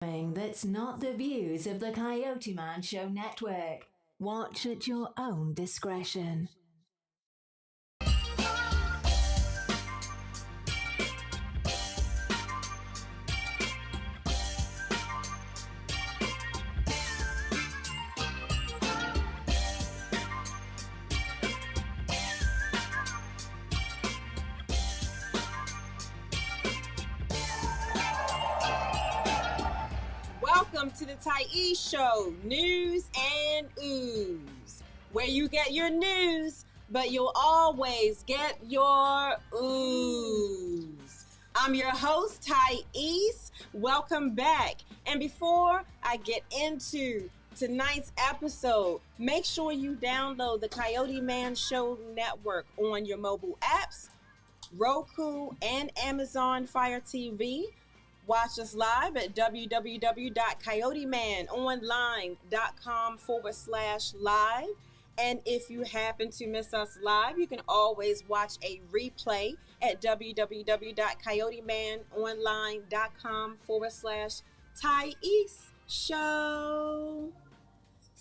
That's not the views of the Coyote Man Show Network. Watch at your own discretion. Welcome to the Tyese Show News OOOH, where you get your news, but you'll always get your oohs. I'm your host, Tyese. Welcome back. And before I get into tonight's episode, make sure you download the Coyote Man Show Network on your mobile apps, Roku, and Amazon Fire TV. Watch us live at www.coyotemanonline.com/live. And if you happen to miss us live, you can always watch a replay at www.coyotemanonline.com/Tyese Show.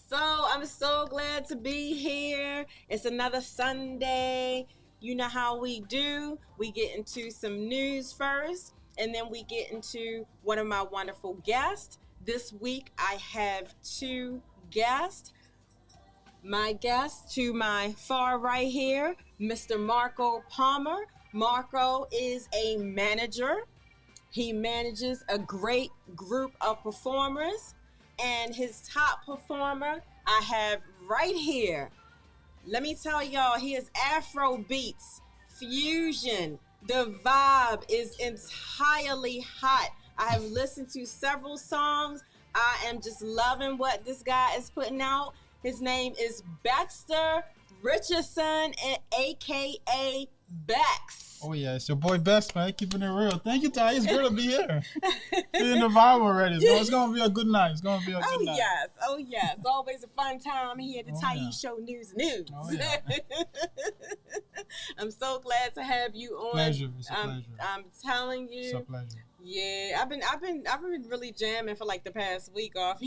So I'm so glad to be here. It's another Sunday. You know how we do. We get into some news first, and then we get into one of my wonderful guests. This week, I have two guests. My guest to my far right here, Mr. Marco Palmer. Marco is a manager. He manages a great group of performers. And his top performer, I have right here. Let me tell y'all, he is Afro beats, fusion. The vibe is entirely hot. I have listened to several songs. I am just loving what this guy is putting out. His name is Baxter Richardson, aka Bex. Oh yeah, it's your boy Bex, man. Keeping it real. Thank you, Ty. It's good to be here. In the vibe already, so it's gonna be a good night. It's gonna be a good night. Oh yes. Always a fun time here at the Tyese Show News OOOH. Oh yeah. I'm so glad to have you on. Pleasure. It's a pleasure. I'm telling you. It's a pleasure. Yeah, I've been really jamming for like the past week off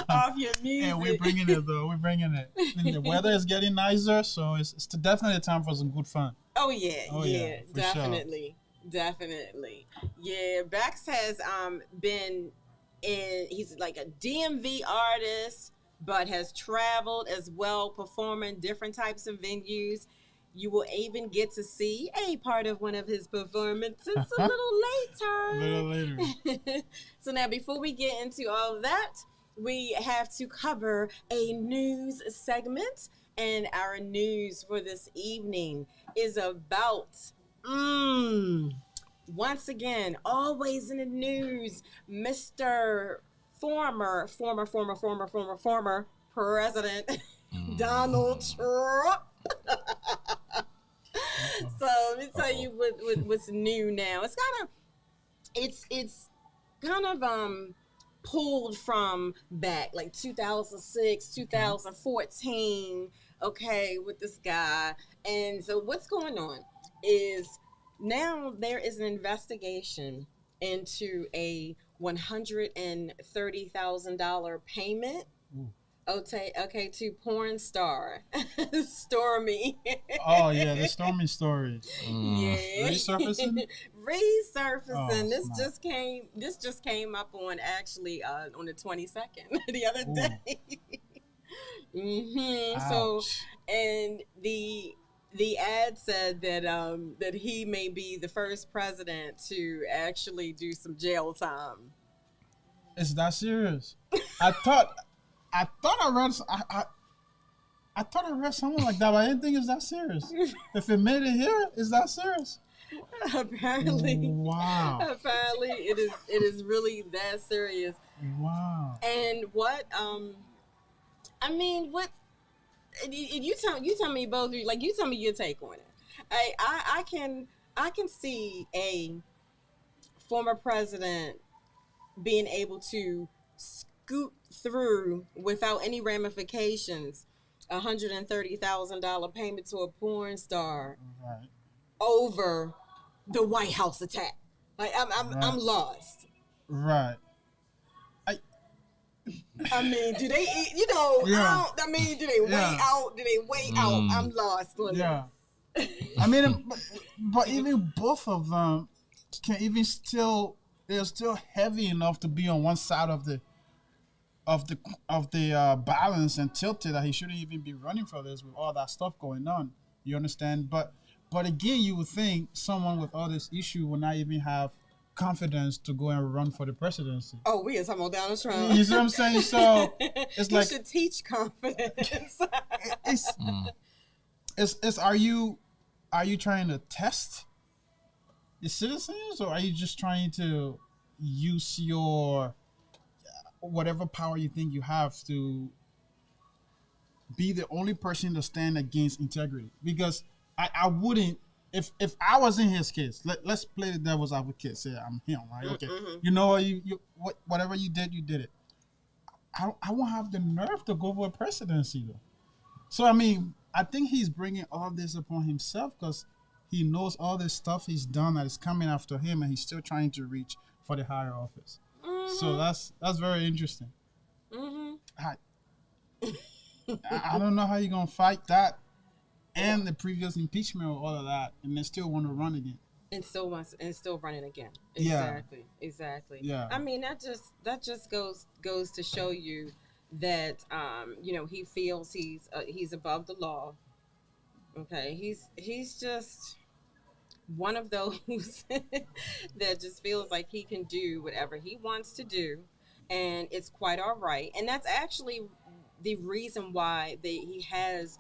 off your music. Yeah, we're bringing it though. We're bringing it. And the weather is getting nicer, so it's definitely a time for some good fun. Oh yeah, definitely, sure. Definitely. Yeah, Bex has been in. He's like a DMV artist, but has traveled as well, performing different types of venues. You will even get to see a part of one of his performances a little later. A little later. So now, before we get into all of that, we have to cover a news segment. And our news for this evening is about, once again, always in the news, Mr. former President Donald Trump. So let me tell you what's new now. It's kind of pulled from back like 2006, 2014. Okay, with this guy. And so what's going on is now there is an investigation into a $130,000 payment. Okay, to porn star Stormy. Oh yeah, the Stormy story. Yeah. Resurfacing. Oh, this just came up on actually on the 22nd the other day. So, and the ad said that that he may be the first president to actually do some jail time. Is that serious? I thought I read something like that, but I didn't think it's that serious. If it made it here, is that serious? Apparently. Wow. Apparently it is really that serious. Wow. And what I mean, what you tell me both, like, you tell me your take on it. I can see a former president being able to scoot through without any ramifications $130,000 payment to a porn star, Right. over the White House attack. Like, I'm lost. Right. I mean, do they, you know, Yeah. I mean, do they weigh out? Do they weigh out? I'm lost on Yeah. I mean, but even both of them can even still, they're still heavy enough to be on one side of the of the balance and tilted that he shouldn't even be running for this with all that stuff going on. You understand? But again, you would think someone with all this issue would not even have confidence to go and run for the presidency. Oh, we are talking about Donald Trump. You see what I'm saying? So it's like you should teach confidence. it's are you trying to test the citizens, or are you just trying to use your whatever power you think you have to be the only person to stand against integrity? Because I wouldn't, if I was in his case, let's play the devil's advocate, say I'm him, right? Okay. You know, whatever you did it. I won't have the nerve to go for a presidency though. So I mean, I think he's bringing all this upon himself because he knows all this stuff he's done that is coming after him, and he's still trying to reach for the higher office. So that's very interesting. I don't know how you're gonna fight that and the previous impeachment or all of that, and then still want to run again. And still running again. Exactly. Yeah. I mean, that just goes to show you that you know, he feels he's above the law. Okay, he's just one of those that just feels like he can do whatever he wants to do, and it's quite all right. And that's actually the reason why he has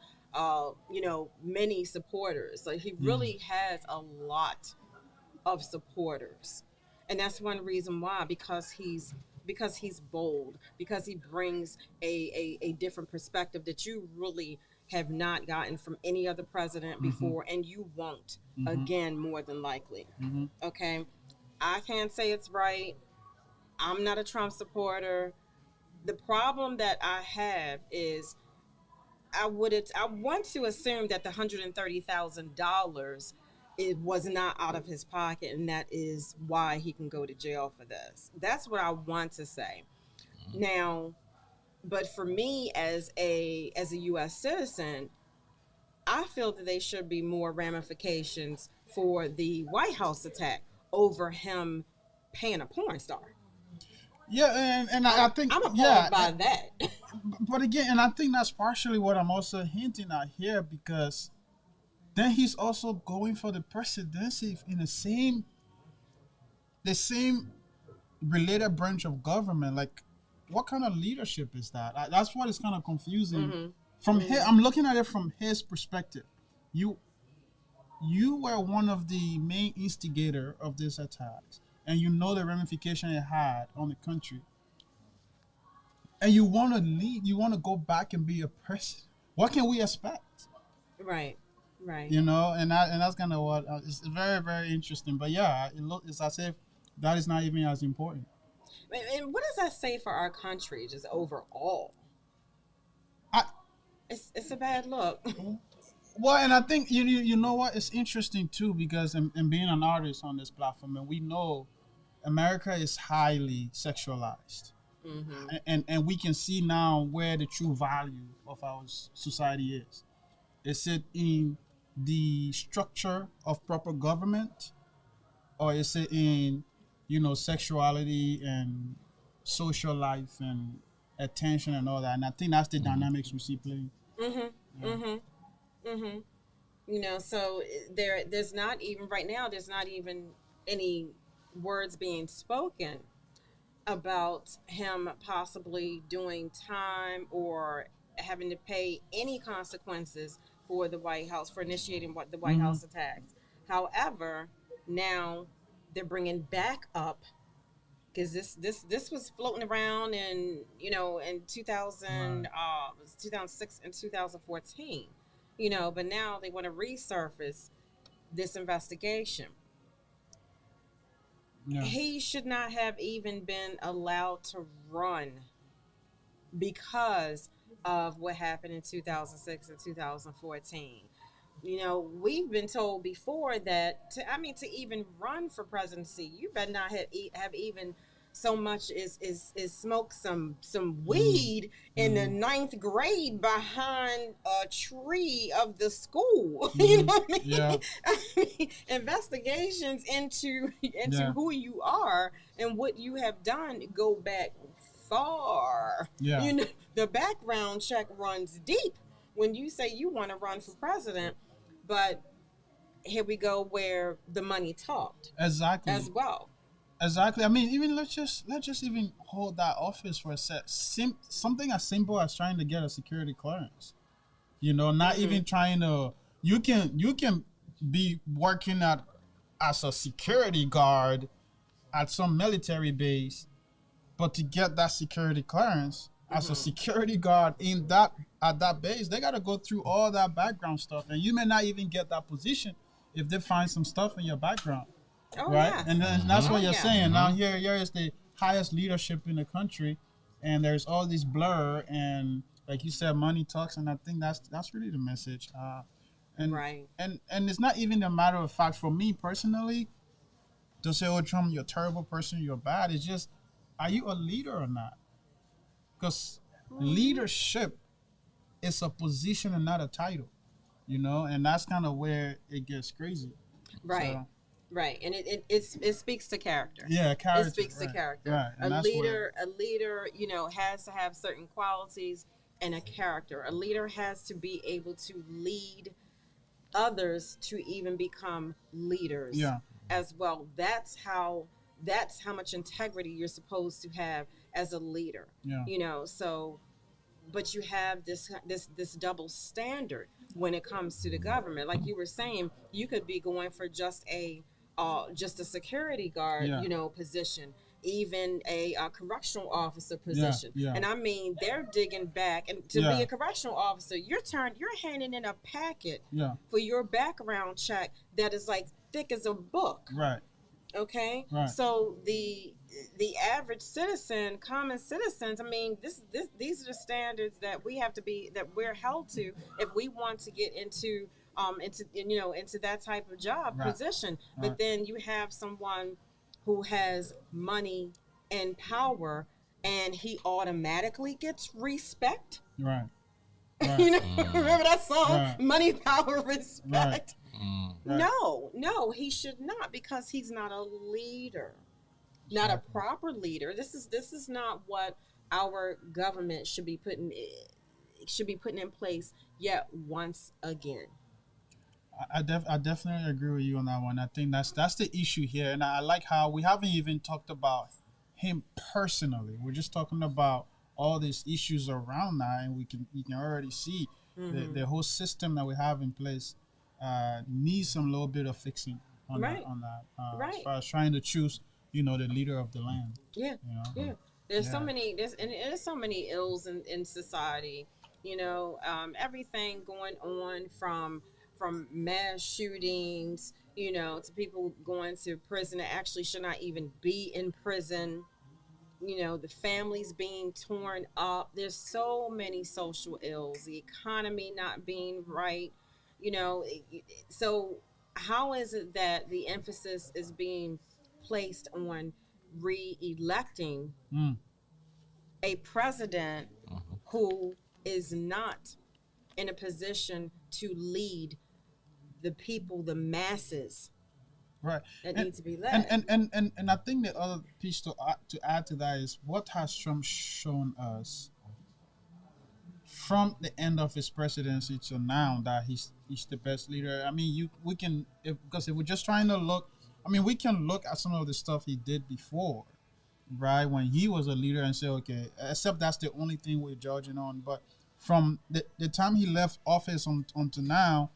you know, many supporters. Like, he really has a lot of supporters, and that's one reason why, because he's bold, because he brings a different perspective that you really have not gotten from any other president before, and you won't again, more than likely. Okay, I can't say it's right. I'm not a Trump supporter. The problem that I have is I want to assume that the $130,000 it was not out of his pocket, and that is why he can go to jail for this. That's what I want to say. Now, but for me as a U.S. citizen, I feel that there should be more ramifications for the White House attack over him paying a porn star. Yeah, and I think I'm appalled by that. But again, and I think that's partially what I'm also hinting at here, because then he's also going for the presidency in the same related branch of government. Like, what kind of leadership is that? That's what is kind of confusing. From here, I'm looking at it from his perspective. You were one of the main instigator of this attacks, and you know the ramification it had on the country. And you want to lead, you want to go back and be a president. What can we expect? Right. You know, and that's kind of what it's very, very interesting. But yeah, it's as if that is not even as important. And what does that say for our country, just overall? It's a bad look. Well, and I think you know what, it's interesting too, because in being an artist on this platform, and we know America is highly sexualized. And we can see now where the true value of our society is. Is it in the structure of proper government, or is it in, you know, sexuality and social life and attention and all that? And I think that's the dynamics we see playing. You know, so there's not even right now, there's not even any words being spoken about him possibly doing time or having to pay any consequences for the White House, for initiating the White House attacks. However, now they're bringing back up, because this was floating around in, you know, in 2006 and 2014, you know, but now they want to resurface this investigation. Yeah. He should not have even been allowed to run because of what happened in 2006 and 2014. You know, we've been told before that to even run for presidency, you better not have even so much is smoke some weed in the ninth grade behind a tree of the school. You know what I mean? Yeah. I mean, investigations into who you are and what you have done go back far. Yeah. You know, the background check runs deep when you say you want to run for president, but here we go where the money talked. Exactly. As well. Exactly. I mean, even let's just even hold that office for a sec. Something as simple as trying to get a security clearance. You know, not even trying to. You can be working as a security guard at some military base, but to get that security clearance as a security guard at that base, they gotta go through all that background stuff, and you may not even get that position if they find some stuff in your background. Oh, right? Yes. And then that's what you're saying. Now here is the highest leadership in the country, and there's all this blur, and like you said, money talks, and I think that's really the message. And right. And it's not even a matter of fact for me personally to say, oh, Trump, you're a terrible person, you're bad. It's just, are you a leader or not? Because leadership is a position and not a title, you know, and that's kind of where it gets crazy. Right. So, right, and it speaks to character. Yeah, character. It speaks to character. Right. And a leader, you know, has to have certain qualities and a character. A leader has to be able to lead others to even become leaders. Yeah. As well. That's how much integrity you're supposed to have as a leader. Yeah. You know, so but you have this double standard when it comes to the government. Like you were saying, you could be going for just a security guard, Yeah. you know, position, even a correctional officer position. Yeah. And I mean, they're digging back, and to be a correctional officer, you're handing in a packet for your background check that is like thick as a book. Right. Okay. Right. So the average citizen, common citizens, I mean, these are the standards that we're held to if we want to get into that type of job position. But then you have someone who has money and power, and he automatically gets respect. Right. You know, remember that song, Money, Power, Respect? Right. No, he should not, because he's not a leader, not a proper leader. This is not what our government should be putting in place yet once again. I definitely agree with you on that one. I think that's the issue here, and I like how we haven't even talked about him personally. We're just talking about all these issues around that, and you can already see the whole system that we have in place needs some little bit of fixing on that. As far as trying to choose, you know, the leader of the land. Yeah. You know? Yeah. There's so many ills in society. You know, everything going on from mass shootings, you know, to people going to prison that actually should not even be in prison. You know, the families being torn up. There's so many social ills. The economy not being right. You know, so how is it that the emphasis is being placed on re-electing a president who is not in a position to lead the people, the masses, right, that need to be led? And I think the other piece to add to that is, what has Trump shown us from the end of his presidency to now that he's the best leader? I mean, because if we're just trying to look, I mean, we can look at some of the stuff he did before, right, when he was a leader, and say, okay, except that's the only thing we're judging on. But from the time he left office until now,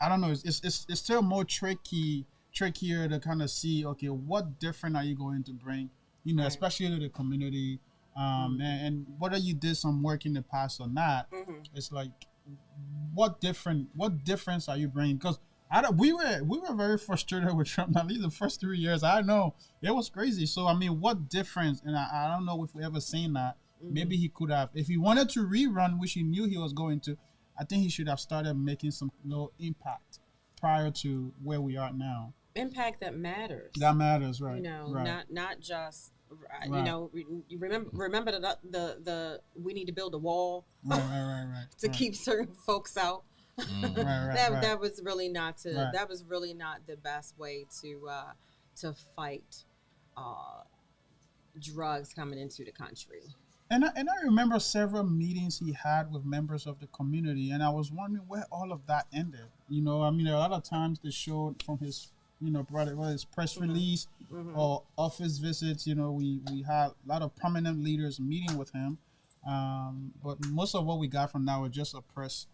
I don't know, it's still more trickier to kind of see, okay, what different are you going to bring, you know, especially to the community, and whether you did some work in the past or not, it's like, what difference are you bringing? Because we were very frustrated with Trump, at least the first 3 years. I know it was crazy. So I mean, what difference? And I don't know if we ever seen that. Maybe he could have, if he wanted to rerun, which he knew he was going to. I think he should have started making some little impact prior to where we are now. impact that matters. That matters, right? You know, right. not just Right. you know. You remember the we need to build a wall Right. to keep certain folks out. Right. That was really not Right. that was really not the best way to fight drugs coming into the country. And I remember several meetings he had with members of the community, and I was wondering where all of that ended. You know, I mean, a lot of times they showed from his, you know, whether his press release or office visits. You know, we had a lot of prominent leaders meeting with him, but most of what we got from that was just a press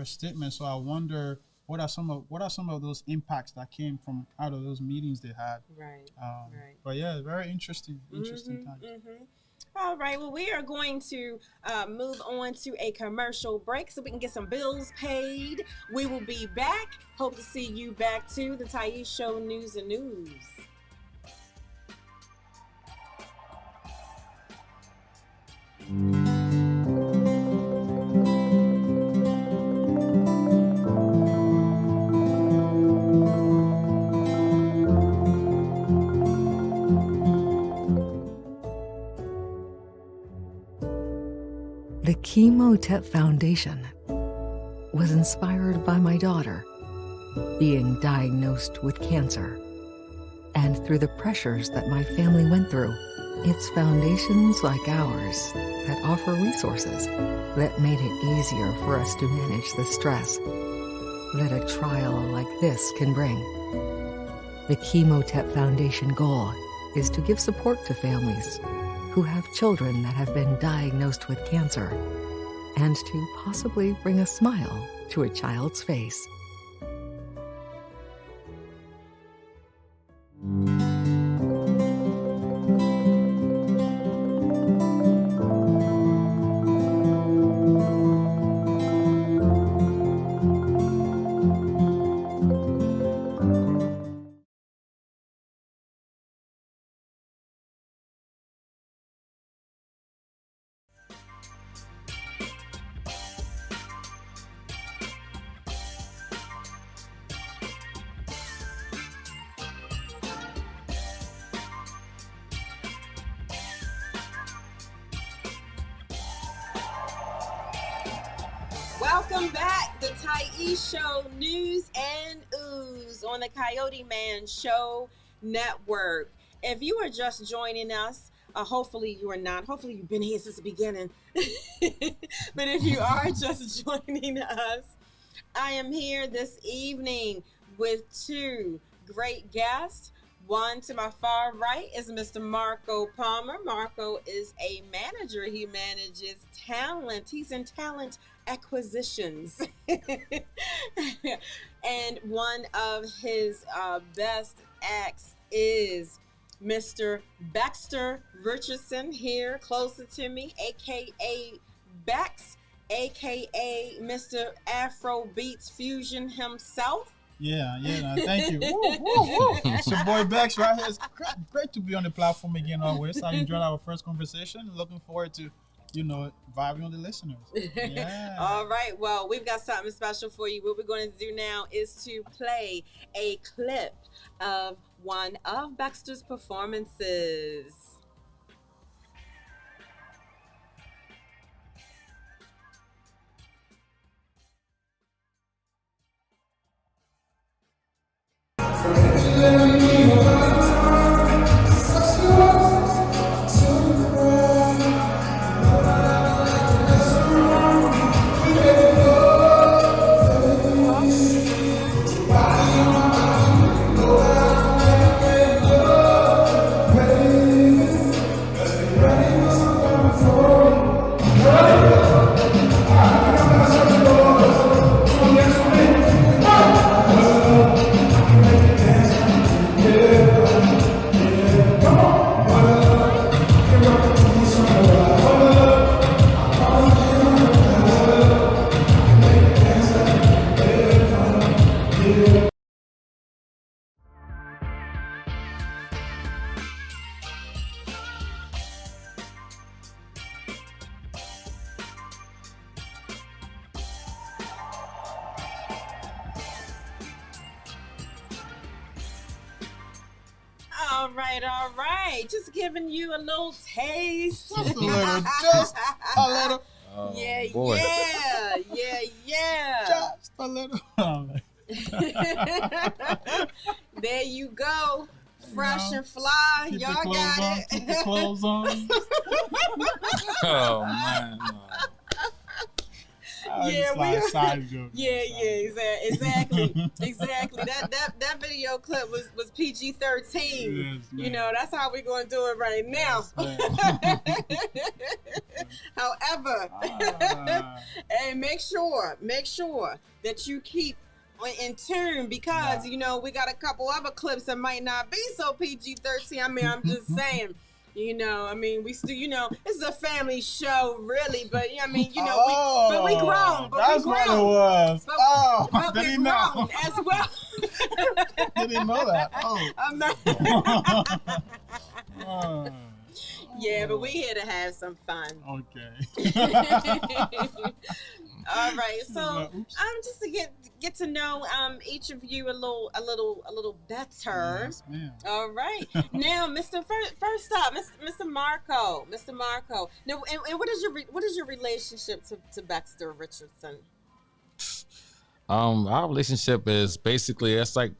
statement. So I wonder what are some of those impacts that came from out of those meetings they had. Right. But yeah, very interesting time. All right, well, we are going to move on to a commercial break so we can get some bills paid. We will be back. Hope to see you back to the Tyese Show News OOOH. The Chemotep Foundation was inspired by my daughter being diagnosed with cancer. And through the pressures that my family went through, it's foundations like ours that offer resources that made it easier for us to manage the stress that a trial like this can bring. The Chemotep Foundation goal is to give support to families who have children that have been diagnosed with cancer, and to possibly bring a smile to a child's face. Welcome back, the Tyese Show News and OOOH on the Coyote Man Show Network. If you are just joining us, hopefully you are not. Hopefully you've been here since the beginning. But if you are just joining us, I am here this evening with two great guests. One to my far right is Mr. Marco Palmer. Marco is a manager. He manages talent. He's in talent acquisitions. And one of his best acts is Mr. Baxter Richardson here closer to me, aka Bax, aka Mr. Afro Beats Fusion himself. Yeah, thank you. Woo. It's your boy Bex right here. It's great to be on the platform again always. I enjoyed our first conversation. Looking forward to, vibing on the listeners. Yeah. All right. Well, we've got something special for you. What we're going to do now is to play a clip of one of Baxter's performances. All right. Just giving you a little taste. Just a little. Just a little. Oh, yeah. Just a little. There you go. Fresh and fly. Keep Y'all the got on, it. keep the clothes on. Oh man. Side joke. Exactly. That video clip was PG-13. Yes, you know, that's how we're gonna do it right now. However, hey, make sure that you keep in tune because you know we got a couple other clips that might not be so PG-13. I mean, I'm just saying. You know, I mean, we still, you know, this is a family show, really, but I mean, you know, but we grown. But that's we grown. what it was. But did we he know? grown as well. Did he know that? Oh. I'm not. Yeah, but we here to have some fun. Okay. All right, so just to get to know each of you a little better. Yes, ma'am. All right, now, First up, Mr. Marco. Now, and what is your relationship to Baxter Richardson? Our relationship is basically it's like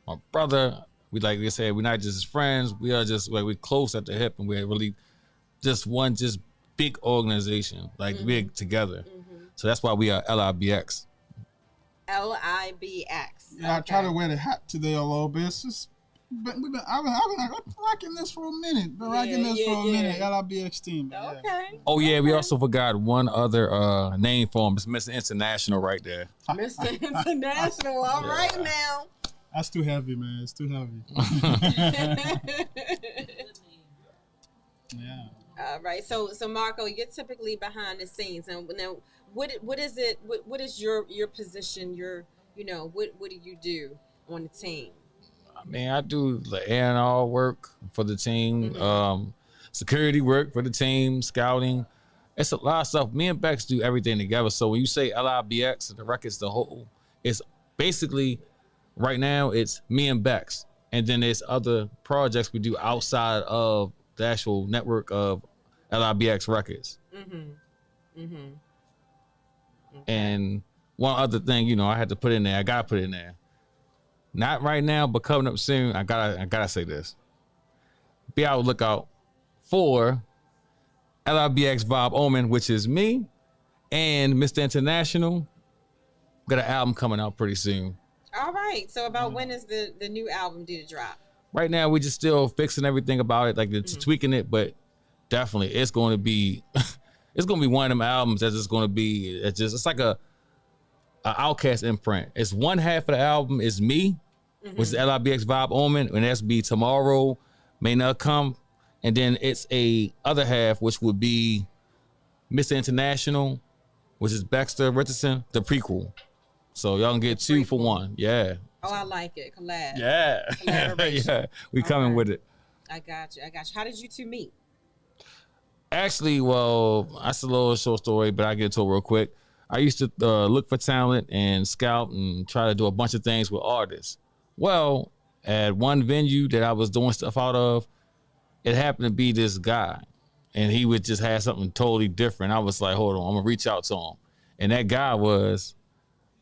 my brother. We like they said, we're not just friends. We are just like we're close at the hip, and we're really just one big organization. Like we're together. So that's why we are LIBX. LIBX. Yeah, I try to wear the hat today a little bit. It's just, I've been rocking this for a minute. LIBX team. Okay. Yeah. Oh yeah, we also forgot one other name for him. It's Mr. International right there. Mr. International. All right now. That's too heavy, man. It's too heavy. Yeah. All right. So Marco, you're typically behind the scenes, and now what is it? What is your position? What do you do on the team? I mean, I do the A&R work for the team, security work for the team, scouting. It's a lot of stuff. Me and Bex do everything together. So when you say LIBX, the record's the whole, it's basically right now it's me and Bex, and then there's other projects we do outside of the actual network of LIBX Records. Okay. And one other thing, I had to put in there. I gotta put in there. Not right now, but coming up soon. I gotta say this. Be on the lookout for LIBX Bob Omen, which is me, and Mr. International. Got an album coming out pretty soon. All right. So about when is the new album due to drop? Right now, we're just still fixing everything about it, like tweaking it, but definitely it's going to be one of them albums that's just going to be it's like a Outkast imprint. It's one half of the album is me, which is LIBX Vibe Omen, and that's be Tomorrow May Not Come, and then it's a other half which would be Mr. International, which is Baxter Richardson, the prequel. So y'all can get two for one. Yeah. Oh, I like it. Collab. Yeah. Yeah. We coming with it. I got you. How did you two meet? Actually, well, that's a little short story, but I get to it real quick. I used to look for talent and scout and try to do a bunch of things with artists. Well, at one venue that I was doing stuff out of, it happened to be this guy, and he would just have something totally different. I was like, hold on, I'm gonna reach out to him. And that guy was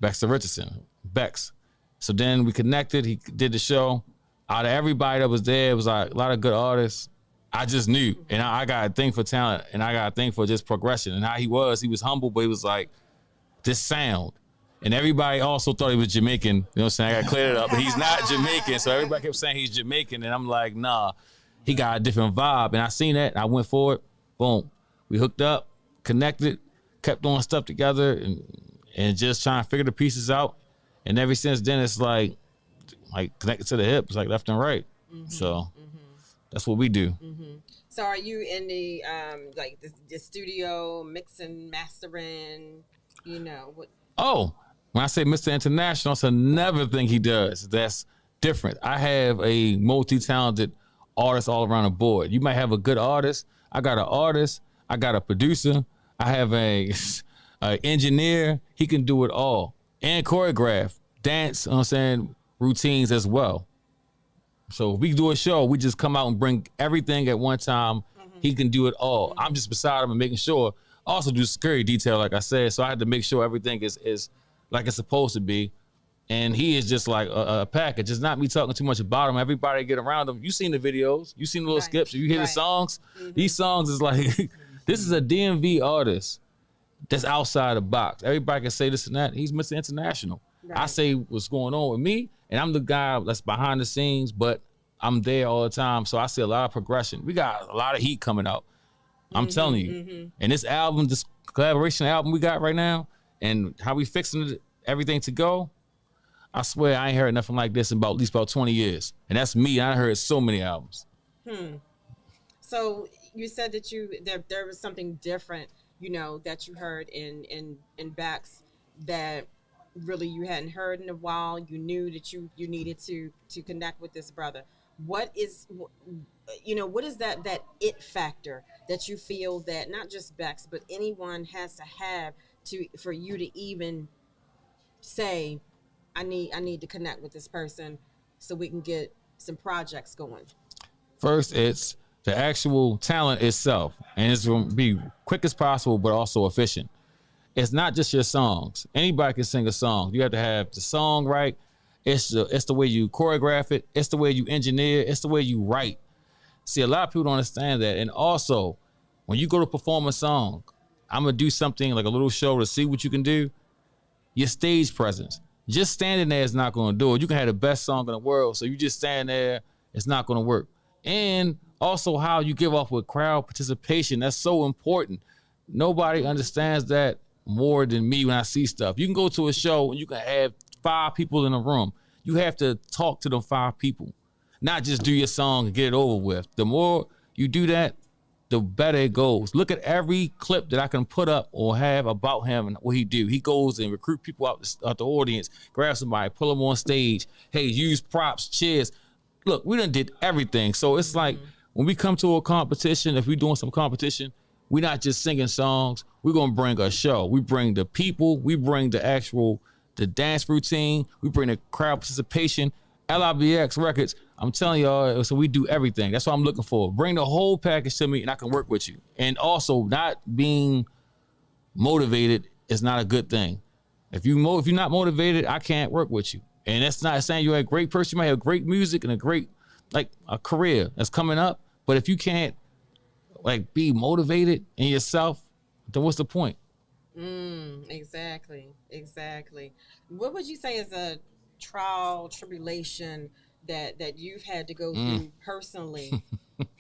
Baxter Richardson, Bex. So then we connected, he did the show. Out of everybody that was there, it was like a lot of good artists. I just knew, and I got a thing for talent, and I got a thing for just progression. And how he was humble, but he was like, this sound. And everybody also thought he was Jamaican. You know what I'm saying? I got to clear it up. But he's not Jamaican. So everybody kept saying he's Jamaican. And I'm like, nah, he got a different vibe. And I seen that. And I went for it. Boom. We hooked up, connected, kept doing stuff together, and just trying to figure the pieces out. And ever since then, it's like connected to the hip. It's like left and right. So that's what we do. So are you in the the studio mixing, mastering, what? Oh, when I say Mr. International, it's another thing he does that's different. I have a multi-talented artist all around the board. You might have a good artist. I got an artist. I got a producer. I have a engineer. He can do it all. And choreograph, dance, routines as well. So if we do a show, we just come out and bring everything at one time. He can do it all. I'm just beside him and making sure. Also do security detail, like I said. So I had to make sure everything is like it's supposed to be. And he is just like a package. It's not me talking too much about him. Everybody get around him. You seen the videos. You seen the little skips. You hear the songs. These songs is like, this is a DMV artist that's outside the box. Everybody can say this and that. He's Mr. International. I say what's going on with me, and I'm the guy that's behind the scenes, but I'm there all the time. So I see a lot of progression. We got a lot of heat coming out. I'm telling you. And this album, this collaboration album we got right now, and how we fixing everything to go, I swear I ain't heard nothing like this in at least about 20 years. And that's me. I heard so many albums. So you said that there was something different, you know, that you heard in Bex that really you hadn't heard in a while. You knew that you needed to connect with this brother. What is that it factor that you feel that not just Bex but anyone has to have for you to even say, I need to connect with this person so we can get some projects going? First, it's the actual talent itself, and it's going to be quick as possible but also efficient. It's not just your songs. Anybody can sing a song. You have to have the song right. It's the way you choreograph it. It's the way you engineer. It's the way you write. See, a lot of people don't understand that. And also, when you go to perform a song, I'm going to do something like a little show to see what you can do. Your stage presence. Just standing there is not going to do it. You can have the best song in the world, so you just stand there, it's not going to work. And also how you give off with crowd participation. That's so important. Nobody understands that more than me when I see stuff. You can go to a show and you can have 5 people in a room. You have to talk to them 5 people, not just do your song and get it over with. The more you do that, the better it goes. Look at every clip that I can put up or have about him and what he do. He goes and recruit people out the audience, grab somebody, pull them on stage. Hey, use props, cheers. Look, we done did everything. So it's like when we come to a competition, if we're doing some competition, we're not just singing songs. We're going to bring a show. We bring the people. We bring the dance routine. We bring the crowd participation. LIBX Records, I'm telling y'all, so we do everything. That's what I'm looking for. Bring the whole package to me and I can work with you. And also, not being motivated is not a good thing. If you're not motivated, I can't work with you. And that's not saying you're a great person. You might have great music and a great, like, a career that's coming up. But if you can't, like, be motivated in yourself, then what's the point? Exactly. What would you say is a trial, tribulation that you've had to go through personally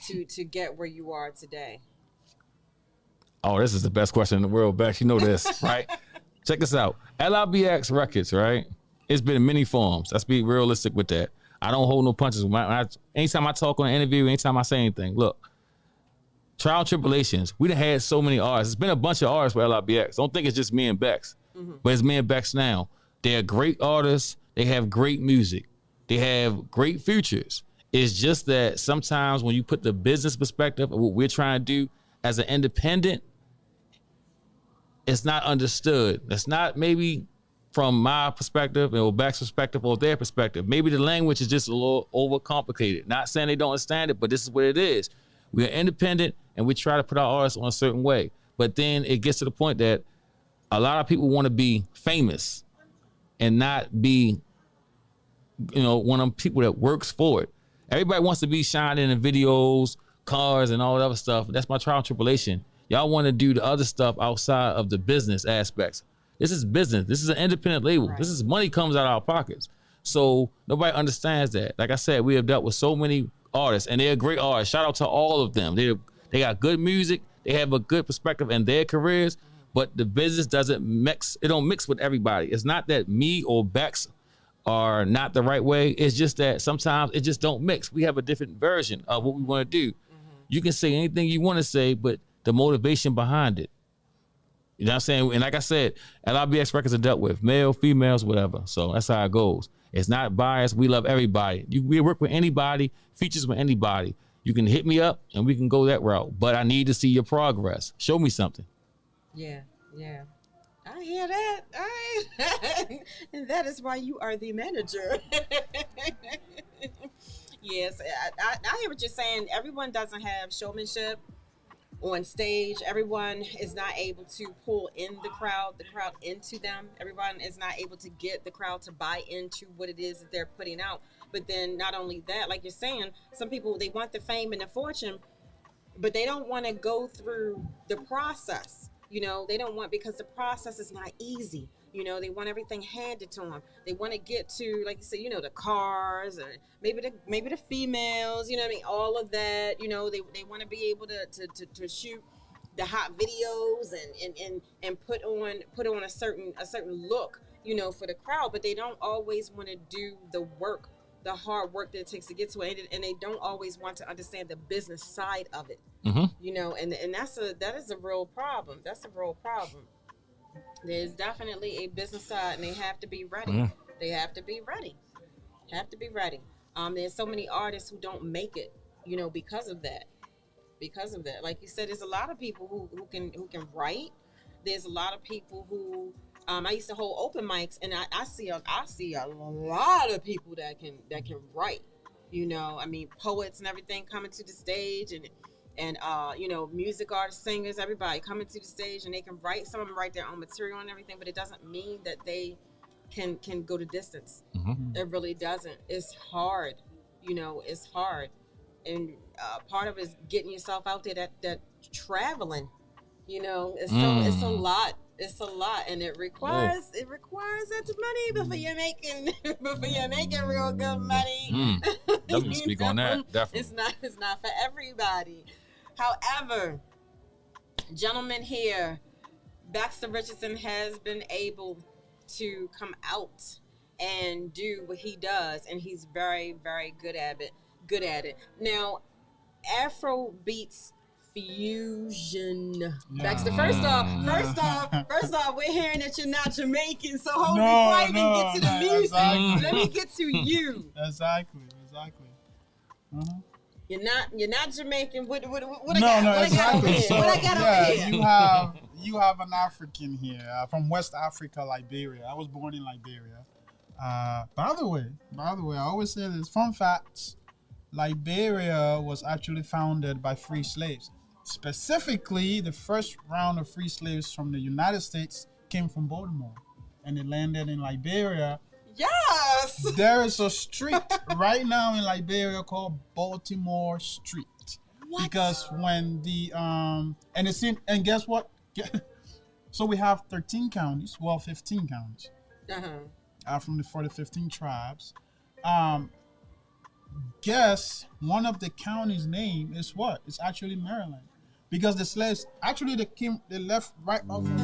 to get where you are today? Oh, this is the best question in the world, Bex. You know this, right? Check this out. LIBX Records, right? It's been in many forms. Let's be realistic with that. I don't hold no punches. Anytime I talk on an interview, anytime I say anything, look, trial and tribulations. We done had so many artists. It's been a bunch of artists with LIBX. Don't think it's just me and Bex, but it's me and Bex now. They're great artists. They have great music. They have great futures. It's just that sometimes when you put the business perspective of what we're trying to do as an independent, it's not understood. That's not maybe from my perspective or Beck's perspective or their perspective. Maybe the language is just a little overcomplicated. Not saying they don't understand it, but this is what it is. We're independent and we try to put our artists on a certain way. But then it gets to the point that a lot of people want to be famous and not be, one of them people that works for it. Everybody wants to be shining in videos, cars, and all that other stuff. That's my trial and tribulation. Y'all want to do the other stuff outside of the business aspects. This is business. This is an independent label. Right. This is money comes out of our pockets. So nobody understands that. Like I said, we have dealt with so many artists, and they're great artists. Shout out to all of them. They got good music. They have a good perspective in their careers, but the business doesn't mix. It don't mix with everybody. It's not that me or Bex are not the right way. It's just that sometimes it just don't mix. We have a different version of what we want to do. You can say anything you want to say, but the motivation behind it. You know what I'm saying? And like I said, LIBX Records are dealt with male, females, whatever. So that's how it goes. It's not biased. We love everybody. We work with anybody, features with anybody. You can hit me up and we can go that route. But I need to see your progress. Show me something. Yeah. I hear that. And that is why you are the manager. Yes, I hear what you're saying. Everyone doesn't have showmanship on stage. Everyone is not able to pull in the crowd into them. Everyone is not able to get the crowd to buy into what it is that they're putting out. But then not only that, like you're saying, some people, they want the fame and the fortune, but they don't want to go through the process. They don't want, because the process is not easy. They want everything handed to them. They want to get to, like you said, the cars, or maybe the females, what I mean? All of that, they want to be able to shoot the hot videos and put on a certain look, for the crowd, but they don't always want to do the work, the hard work that it takes to get to it, and they don't always want to understand the business side of it. And that is a real problem. That's a real problem. There's definitely a business side, and they have to be ready. They have to be ready. There's so many artists who don't make it, because of that. Like you said, there's a lot of people who can write. There's a lot of people who I used to hold open mics, and I see a lot of people that can write. I mean, poets and everything coming to the stage, and music artists, singers, everybody coming to the stage, and they can write. Some of them write their own material and everything, but it doesn't mean that they can go the distance. It really doesn't. It's hard. It's hard, and part of it is getting yourself out there. That traveling, it's a lot. It's a lot, and it requires that money before you're making real good money. Definitely speak on that. Definitely, it's not for everybody. However, gentlemen here, Baxter Richardson has been able to come out and do what he does, and he's very, very good at it. Now, Afro beats fusion. Yeah. Baxter, first off, we're hearing that you're not Jamaican, so hold before I even get to the music. Exactly. Let me get to you. Exactly. You're not Jamaican. What Exactly. So, what I got over here? you have an African here from West Africa, Liberia. I was born in Liberia. By the way, I always say this. Fun facts: Liberia was actually founded by free slaves. Specifically, the first round of free slaves from the United States came from Baltimore, and they landed in Liberia. Yes! There is a street right now in Liberia called Baltimore Street. What? Because when the and guess what? So we have 13 counties, 15 counties. For the 15 tribes. Guess one of the counties' name is what? It's actually Maryland. Because the slaves actually they left right off of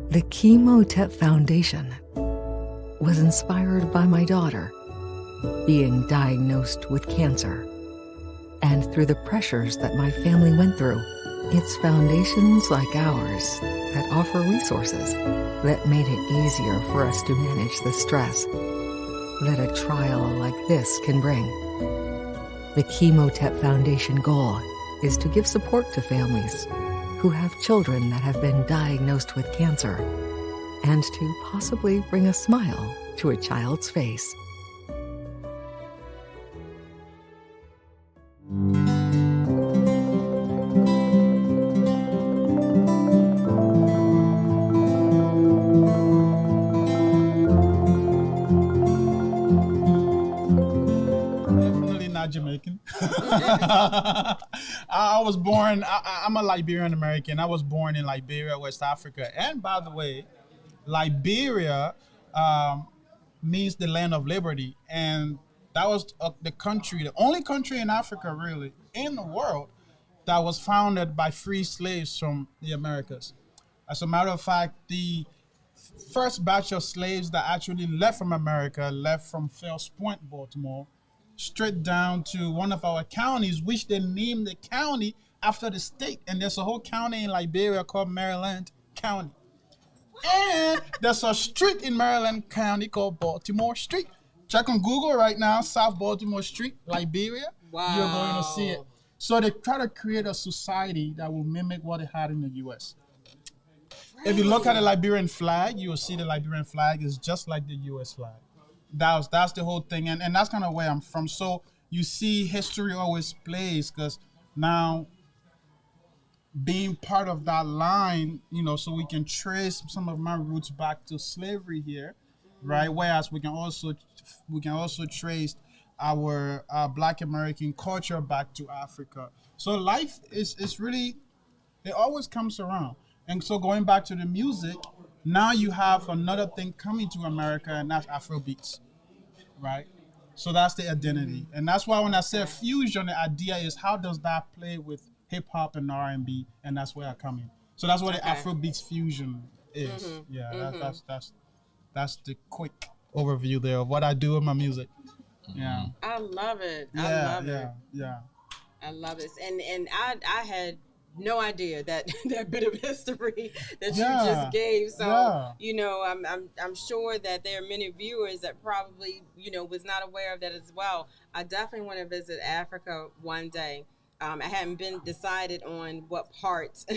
The Chemotep Foundation was inspired by my daughter being diagnosed with cancer. And through the pressures that my family went through, it's foundations like ours that offer resources that made it easier for us to manage the stress that a trial like this can bring. The Chemotep Foundation goal is to give support to families who have children that have been diagnosed with cancer, and to possibly bring a smile to a child's face. Definitely not Jamaican. I was born, I'm a Liberian American. I was born in Liberia, West Africa. And by the way, Liberia means the land of liberty. And that was the only country in Africa, really, in the world, that was founded by free slaves from the Americas. As a matter of fact, the first batch of slaves that actually left from America left from Fells Point, Baltimore, straight down to one of our counties, which they named the county after the state. And there's a whole county in Liberia called Maryland County. And there's a street in Maryland County called Baltimore Street. check on Google right now, South Baltimore Street, Liberia. Wow. You're going to see it. So they try to create a society that will mimic what they had in the U.S. If you look at the Liberian flag, you will see the Liberian flag is just like the U.S. flag. That's the whole thing, and that's kind of where I'm from. So you see, history always plays because now being part of that line, so we can trace some of my roots back to slavery here, right? Whereas we can also trace our Black American culture back to Africa. So life is really, it always comes around. And so going back to the music, now you have another thing coming to America, and that's Afrobeats, right? So that's the identity. And that's why when I say fusion, the idea is how does that play with hip hop and R&B, and that's where I come in. So that's what the Afrobeats fusion is. That's the quick overview there of what I do with my music. Yeah. I love it. Yeah, I love yeah, it. yeah. I love it. And I had no idea that bit of history that you just gave. So I'm sure that there are many viewers that probably was not aware of that as well. I definitely want to visit Africa one day. I hadn't been decided on what parts,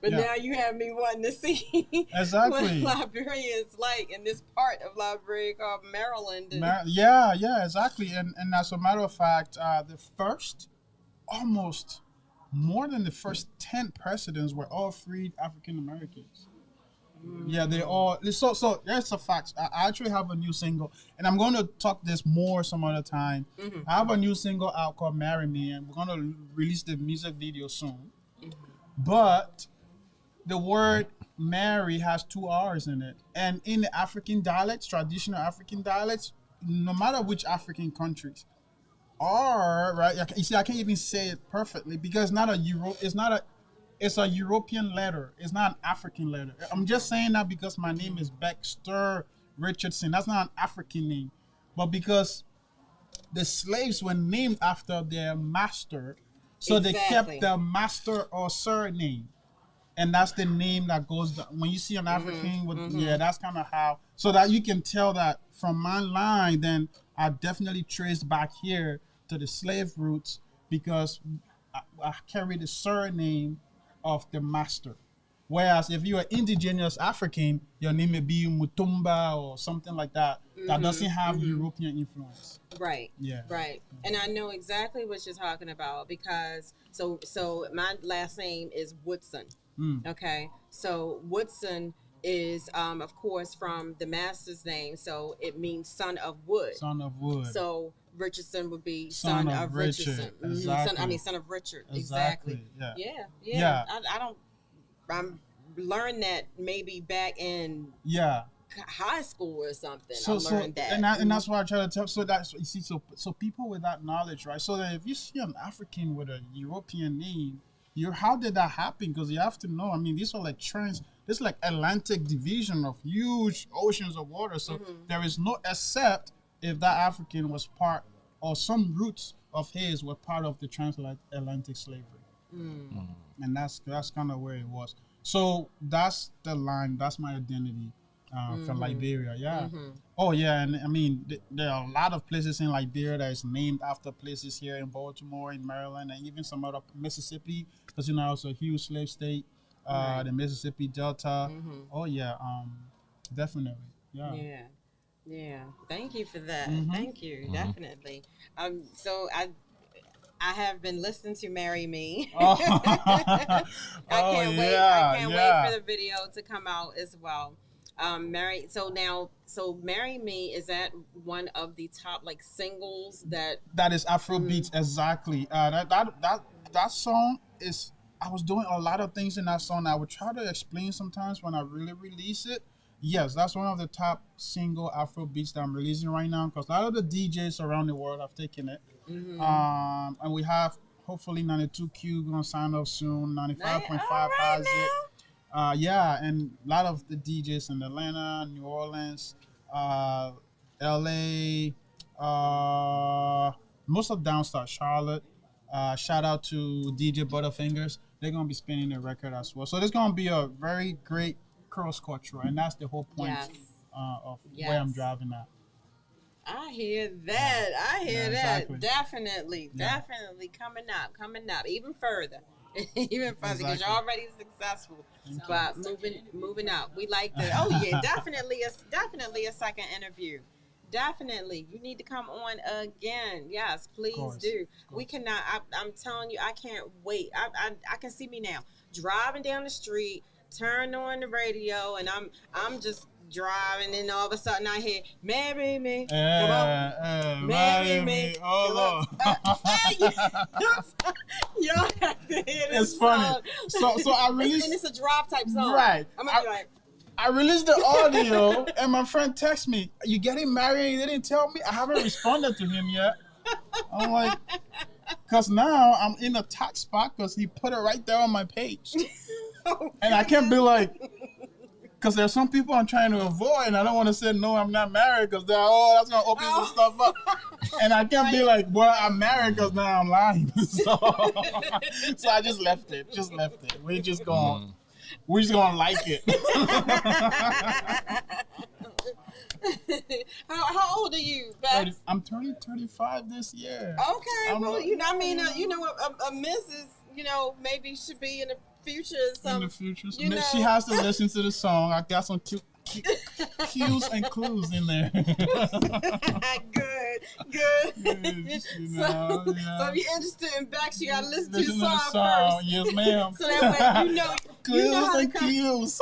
but now you have me wanting to see exactly what Liberia is like in this part of Liberia called Maryland. Yeah, exactly. And as a matter of fact, the first almost more than the first 10 presidents were all freed African Americans. Yeah, they all. So that's a fact. I actually have a new single, and I'm going to talk this more some other time. I have a new single out called "Marry Me," and we're going to release the music video soon. But the word "marry" has 2 R's in it, and in the African dialects, traditional African dialects, no matter which African countries, R, right? You see, I can't even say it perfectly because it's a European letter. It's not an African letter. I'm just saying that because my name is Baxter Richardson. That's not an African name. But because the slaves were named after their master, so they kept the master or surname. And that's the name that goes, when you see an African, that's kind of how, so that you can tell that from my line, then I definitely traced back here to the slave roots because I carry the surname of the master. Whereas if you're an indigenous African, your name may be Mutumba or something like that. That doesn't have European influence. Right. Yeah. Right. And I know exactly what you're talking about because so my last name is Woodson. Okay. So Woodson is of course from the master's name, so it means son of wood. Son of wood. So Richardson would be son of Richardson. Exactly. Son of Richard. Exactly. Yeah. I learned that maybe back in high school or something. I learned that. And that's why I try to tell. So that's you see. So people with that knowledge, right? So that if you see an African with a European name, how did that happen? Because you have to know. I mean, these are like this is like Atlantic division of huge oceans of water. So there is no except if that African was part or some roots of his were part of the transatlantic slavery. And that's kind of where it was. So that's the line. That's my identity from Liberia. Yeah. Oh yeah, and I mean there are a lot of places in Liberia that is named after places here in Baltimore, in Maryland, and even some other Mississippi, because it's a huge slave state. The Mississippi Delta. Oh yeah, definitely. Yeah. Thank you for that. Thank you. Definitely. So I have been listening to "Marry Me." I can't wait. I can't wait for the video to come out as well. "Marry." So "Marry Me," is that one of the top like singles that is Afrobeats exactly. That song is. I was doing a lot of things in that song. I would try to explain sometimes when I really release it. Yes, that's one of the top single Afrobeats that I'm releasing right now because a lot of the DJs around the world have taken it. And we have hopefully 92Q going to sign up soon. 95.5 has it. And a lot of the DJs in Atlanta, New Orleans, LA, most of down south, Charlotte. Shout out to DJ Butterfingers. They're going to be spinning the record as well. So there's going to be a very great cross culture, and that's the whole point of where I'm driving at. I hear that. I hear that. exactly. Definitely, Yeah. definitely coming up, even further, even further, because Exactly. you're already successful, Thank you. but moving up. We like the. Oh yeah, definitely a second interview. Definitely, you need to come on again. Yes, please course, do. of We course. cannot. I'm telling you, I can't wait. I can see me now driving down the street, turn on the radio, and I'm just driving, and all of a sudden I hear "Marry Me." Come on. Marry me. Oh, Come Lord. on. Y'all have to hear this It's funny. song. So I And released, it's a drive type song. right. I'm gonna be like, I released the audio, and my friend texted me, "You getting married? You didn't tell me." I haven't responded to him yet. I'm like, because now I'm in a tax spot because he put it right there on my page, and I can't be like, because there's some people I'm trying to avoid, and I don't want to say no, I'm not married, because they're that's gonna open some stuff up, and I can't be like, well, I'm married because now I'm lying. So I just left it. We're just gonna like it. how old are you, Bex? I'm turning 35 this year. Okay, I'm well, not- you know, I mean, a missus, maybe should be in the future or In something. the future, so you know. she has to listen to the song. I got some cues and clues in there. Good. Yeah. So if you're interested in Bex, you gotta listen to the Listen to the song song. first. Yes, ma'am. So that way you know Clues how to and come. cues.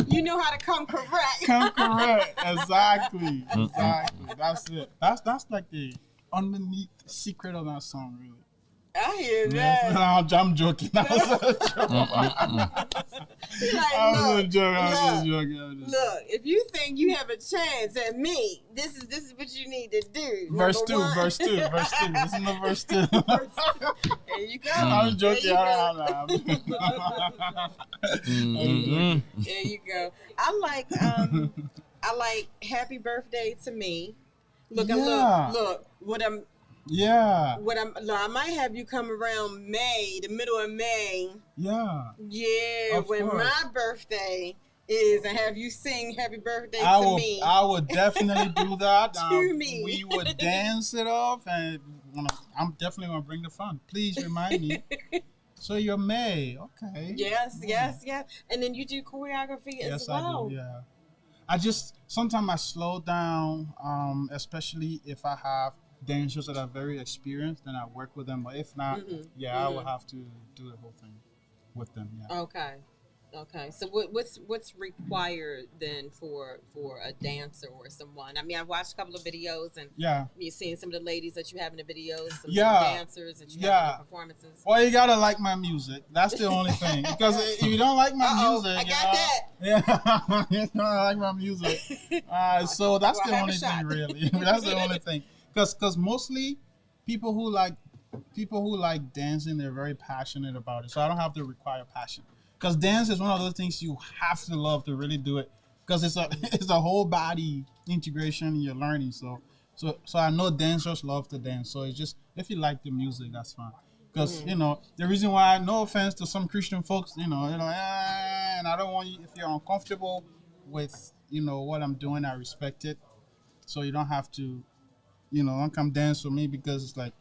You know how to come correct. Come correct. Exactly. That's it. That's like the underneath secret of that song, really. I hear Yes, that. I'm joking. I was Like, joking. look, if you think you have a chance at me, this is what you need to do. Verse Number 2, one. verse 2. Listen to verse 2. There you go. I'm joking. There you go. I like Happy Birthday to Me. Look, Yeah. look. Yeah. I might have you come around the middle of May. Yeah. Yeah, Of when course. my birthday is, and have you sing Happy Birthday I to will. me. I would definitely do that. To me. We would dance it off, and I'm definitely gonna bring the fun. Please remind me. So you're May, okay? Yes. And then you do choreography as well. I do. Yeah. I just sometimes I slow down, especially if I have dancers that are very experienced, then I work with them. But if not, I will have to do the whole thing with them. Yeah. Okay. So what's required then for a dancer or someone? I mean, I've watched a couple of videos and you've seen some of the ladies that you have in the videos, some dancers that you have in the performances. Well, you gotta like my music. That's the only thing. Because if you don't like my music, I got that. Yeah, you don't like my music. So that's the only thing, really. That's the only thing. Because mostly people who like dancing, they're very passionate about it. So I don't have to require passion. Because dance is one of those things you have to love to really do it. Because it's a whole body integration you're learning. So I know dancers love to dance. So it's just, if you like the music, that's fine. Because the reason why, no offense to some Christian folks, and I don't want you, if you're uncomfortable with what I'm doing, I respect it. So you don't have to, don't come dance with me, because it's like,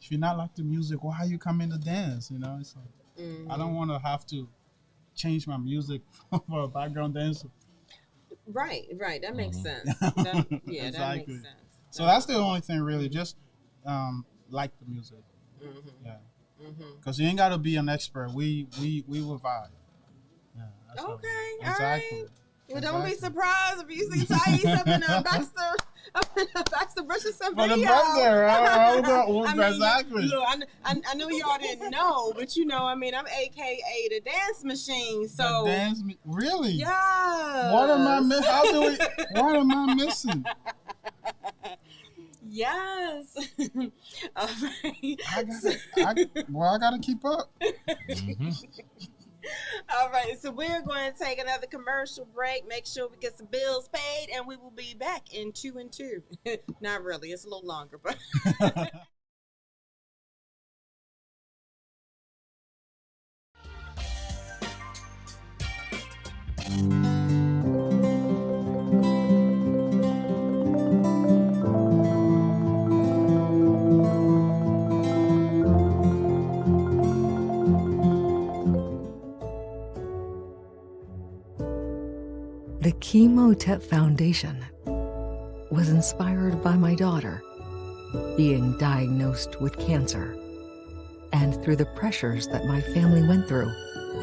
if you're not like the music, why are you coming to dance? It's like, I don't want to have to change my music for a background dancer. Right. That makes sense. That makes sense. So that's the only thing, really. Just like the music. Yeah. Because you ain't got to be an expert. We will vibe. Yeah. That's Okay. Exactly. All right. Well, don't be surprised if you see Tyese up in a Baxter Richardson For video. the birthday, right? I mean, Exactly. Look, I know y'all didn't know, but I'm AKA the dance machine. So really? Yeah. What am I missing? What am I missing? Yes. All right. I gotta keep up. All right, so we're going to take another commercial break, make sure we get some bills paid, and we will be back in 2 and 2. Not really, it's a little longer, but The Chemotep Foundation was inspired by my daughter being diagnosed with cancer. And through the pressures that my family went through,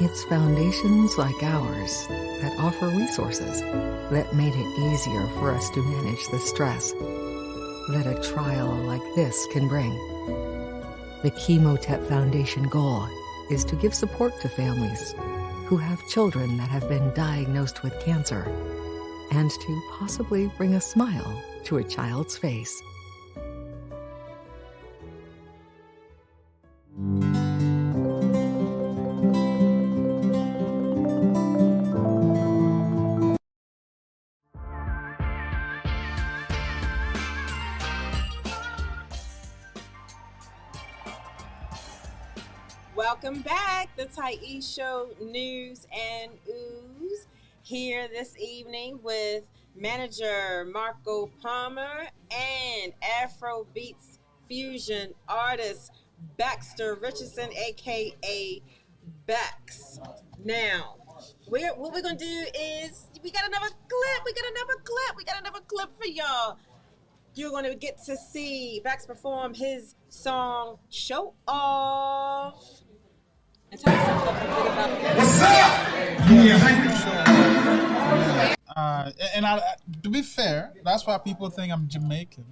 it's foundations like ours that offer resources that made it easier for us to manage the stress that a trial like this can bring. The Chemotep Foundation goal is to give support to families who have children that have been diagnosed with cancer and to possibly bring a smile to a child's face. Welcome back. The Tyese Show News and OOOH here this evening with manager Marco Palmer and Afrobeats fusion artist Baxter Richardson, aka Bax. Now, what we're gonna do is we got another clip for y'all. You're gonna get to see Bax perform his song "Show Off." And tell us something a bit about What's up? And to be fair, that's why people think I'm Jamaican,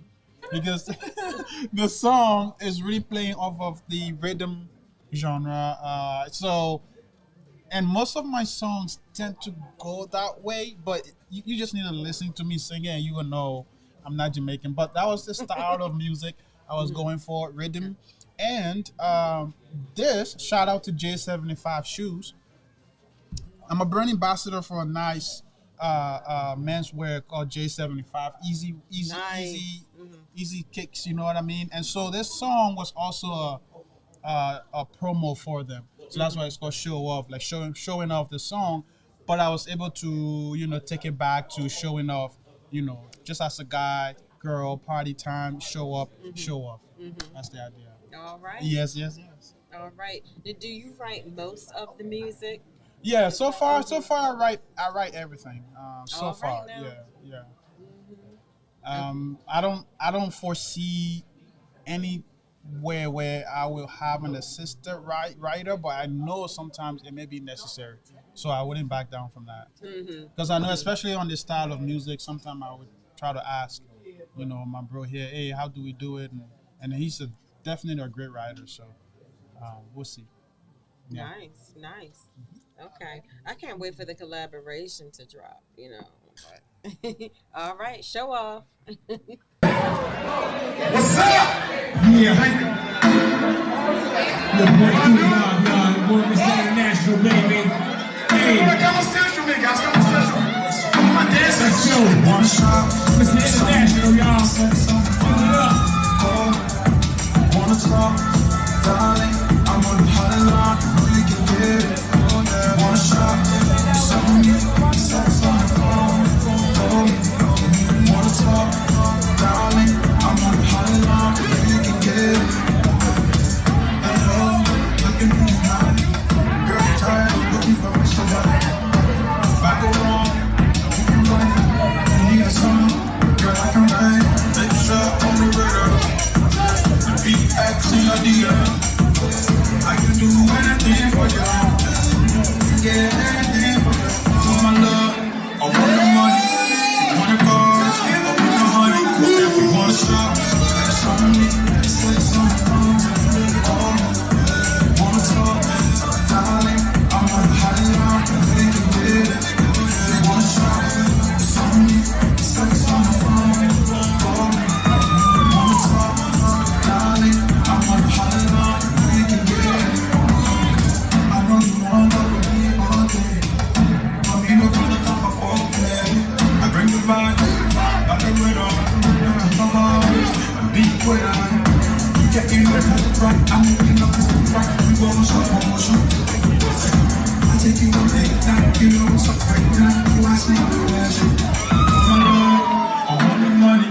because the song is really playing off of the rhythm genre. And most of my songs tend to go that way, but you just need to listen to me sing it and you will know I'm not Jamaican. But that was the style of music I was going for, rhythm. And this, shout out to J75 Shoes. I'm a brand ambassador for a nice menswear called J75. Easy kicks, you know what I mean? And so this song was also a promo for them. So that's why it's called Show Off, like showing off the song. But I was able to, take it back to showing off, just as a guy, girl, party time, show up, show off. That's the idea. All right. Yes. All right. Now, do you write most of the music? Yeah. So far, I write everything. So far, yeah. I don't foresee anywhere where I will have an assistant writer, but I know sometimes it may be necessary. So I wouldn't back down from that. Because I know, especially on this style of music, sometimes I would try to ask, my bro here, hey, how do we do it? And he's definitely a great writer, so we'll see. Yeah. Nice. Okay. I can't wait for the collaboration to drop, But all right, show off. What's up? Yeah. Look, boy, it's international, baby. Hey. Come on, central, guys. Come on, central. My dance show. It's international, y'all. Fill it up. Wanna talk, darling? I'm on the hotline. We can get it. Wanna shop? Sex on the phone. Wanna talk, darling? I'm on the hotline. We can get it. Hello, looking at you now. Girl, I'm tired of looking for somebody. If I go wrong, you can run. You need a song, girl, I can write. Take a shot on the radar. BX in your DM. I can do anything for you. Yeah, anything for you. For my love, I want the money. You want a car, I want the honey. If you want to shop, it's on me. It's on the phone. Wanna talk, darling? I'm on the hotline. We can get it. You wanna shop, it's on me. It's on the phone. Wanna talk, darling? I'm on the hotline. We can get it. I know you want to be all day. But me no gonna come for foreplay. I bring the vibes, got the rhythm. My heart, beat with I. You get in there, right? I'm moving up to the right. We gonna show motion. I take you on date night. You know what's up right now. You ask me the question. My love, I want the money.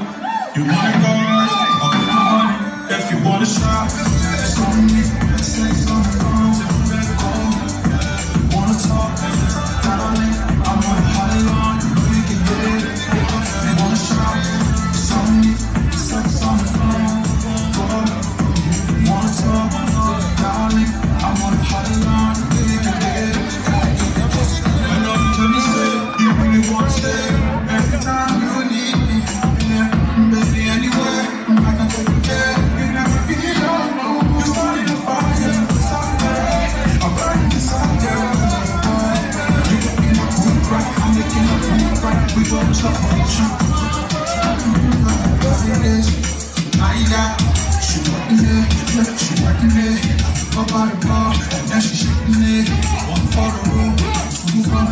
You want a car, I want the honey. If you wanna shop, it's on me. Sex on the phone. Wanna talk, darling? I'm on the hotline. So emotion. She working it, yeah, she working it. Up by the bar, now she shaking it. One for the room, move on.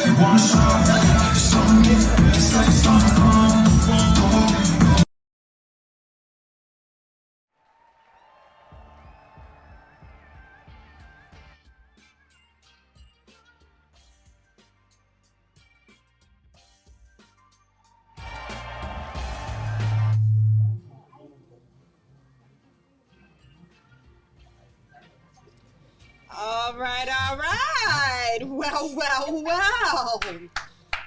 You want a shot, it's on me. It's like it's on the phone. All right. Well.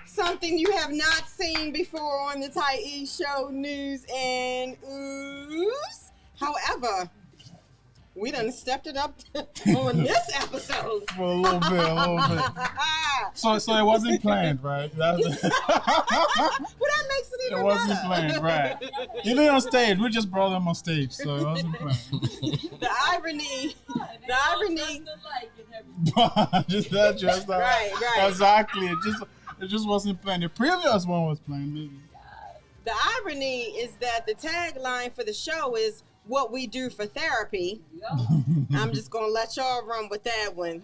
Something you have not seen before on the Tyese Show News and OOOH. However, we done stepped it up on this episode. For a little bit. So it wasn't planned, right? Well, that makes it even It wasn't better. planned, right? Even on stage, we just brought them on stage, so it wasn't planned. The irony. Just that, just that. Right. Exactly. It just wasn't planned. The previous one was planned, maybe. The irony is that the tagline for the show is what we do for therapy. I'm just going to let y'all run with that one.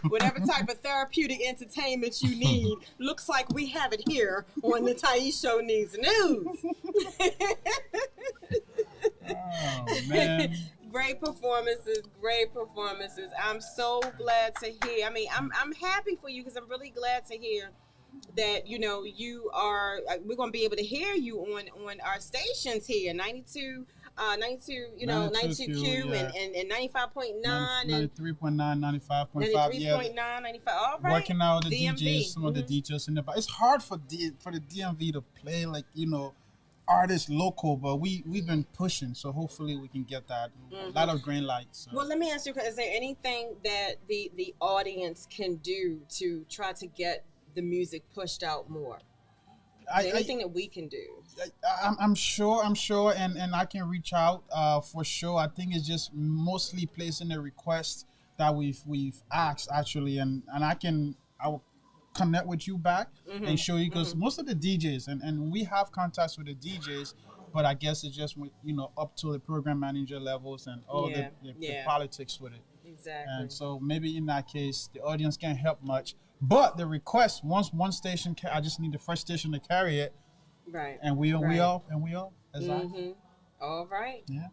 Whatever type of therapeutic entertainment you need, looks like we have it here on the Tyese Show News OOOH. Oh, man. Great performances. I'm so glad to hear. I mean, I'm happy for you because I'm really glad to hear that, you know, you are, we're going to be able to hear you on our stations here, 92, 92Q yeah. and 95.9 and 93.9, 95.5. 93.9, 95. All right. Working out with the DMV. DJs, some of the DJs in the back. It's hard for the DMV to play, like, you know, artists local, but we've been pushing, so hopefully we can get that. A lot of green lights. So. Well, let me ask you, is there anything that the audience can do to try to get the music pushed out more? Anything that we can do? I'm sure, and I can reach out for sure. I think it's just mostly placing a request that we've asked actually, and I will connect with you back and show you, because most of the DJs and we have contacts with the DJs, but I guess it's just, you know, up to the program manager levels and all the politics with it. Exactly. And so maybe in that case, the audience can't help much. But the request, once one station, I just need the first station to carry it. Right. And we all. Exactly. All right. Yeah.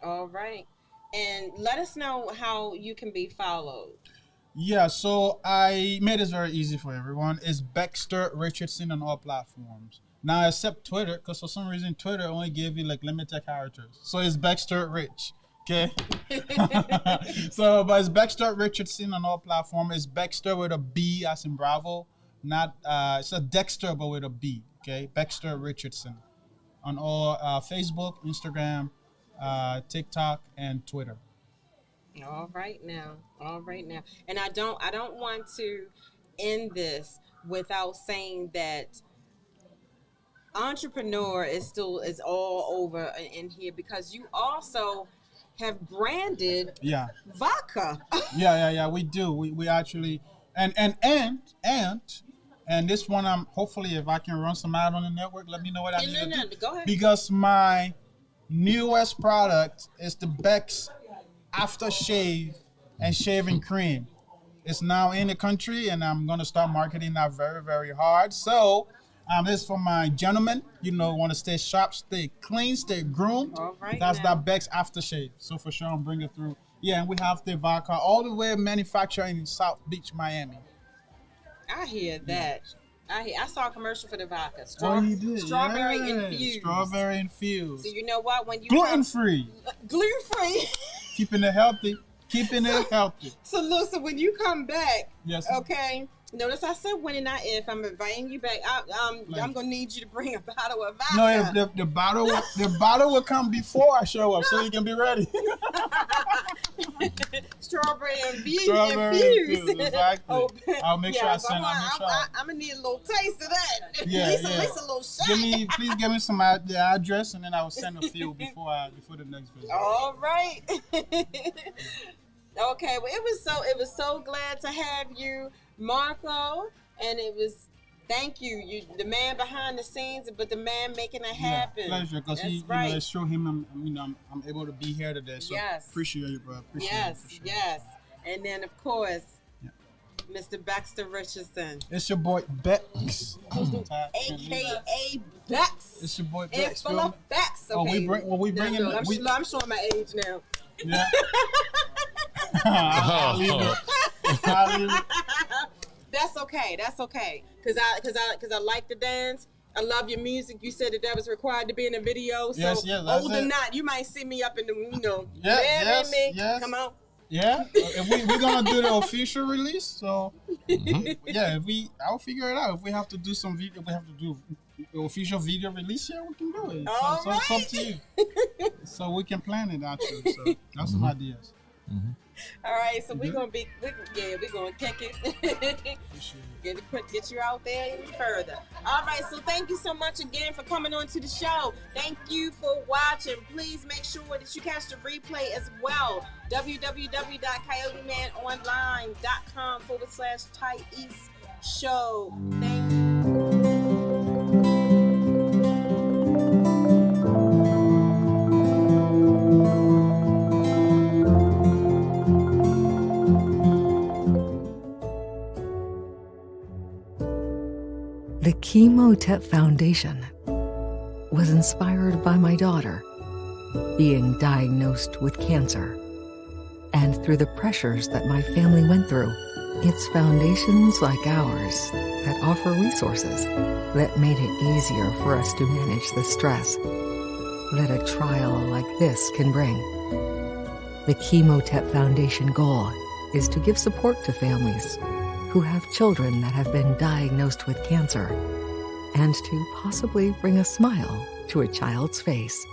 All right. And let us know how you can be followed. Yeah, so I made this very easy for everyone. It's Baxter Richardson on all platforms. Now, except Twitter, because for some reason Twitter only gave you like limited characters. So it's Baxter Rich. Okay. So, but it's Baxter Richardson on all platforms. It's Baxter with a B as in Bravo. Not it's a Dexter but with a B. Okay, Baxter Richardson on all Facebook, Instagram, TikTok, and Twitter. All right now. And I don't want to end this without saying that entrepreneur is all over in here, because you also have branded vodka. Yeah, we do. We actually and this one, I'm hopefully, if I can run some ad on the network, let me know what I need to do. Go ahead. Because my newest product is the Bex Aftershave and Shaving Cream. It's now in the country, and I'm gonna start marketing that very, very hard. So this is for my gentlemen, you know, want to stay sharp, stay clean, stay groomed. All right. That's that Bex Aftershave. So for sure, I'll bring it through. Yeah, and we have the vodka all the way manufactured in South Beach, Miami. I hear that. I saw a commercial for the vodka. You did? Strawberry Yeah. infused. Strawberry infused. So you know what? When you Gluten-free. Gluten-free. Keeping it healthy. So listen, when you come back, yes. Okay. Notice I said when and not if. I'm inviting you back. I'm gonna need you to bring a bottle of vodka. No, the bottle will come before I show up, so you can be ready. Strawberry infused. Exactly. Oh, I'll make sure I send. I'm gonna need a little taste of that. Yeah, at least a little shot. Please give me some the address, and then I will send a few before the next visit. All right. Okay. Well, it was so glad to have you, Marco, and Thank you. You the man behind the scenes, but the man making it happen. Pleasure, because it's through him. I'm able to be here today. So yes. Appreciate you, bro. Appreciate yes. And then of course, Mr. Baxter Richardson. It's your boy Bex, AKA Bex. It's your boy Bex. Bex. Full of Bex. Okay. We bringing. I'm showing my age now. Yeah. I'll leave it. That's okay. Cause I like to dance. I love your music. You said that was required to be in a video. So yes, that's old or not, you might see me up in the yes. Come on. Yeah, if we're gonna do the official release, so I'll figure it out. If we have to do some video, we have to do the official video release. Yeah, we can do it. So it's up to you. So we can plan it actually. So that's some ideas. Mm-hmm. All right, so we're gonna kick it. Get you out there even further. All right, so thank you so much again for coming on to the show. Thank you for watching. Please make sure that you catch the replay as well. www.coyotemanonline.com/Tyese Show. Thank you. The Chemotep Foundation was inspired by my daughter being diagnosed with cancer. And through the pressures that my family went through, it's foundations like ours that offer resources that made it easier for us to manage the stress that a trial like this can bring. The Chemotep Foundation goal is to give support to families who have children that have been diagnosed with cancer, and to possibly bring a smile to a child's face.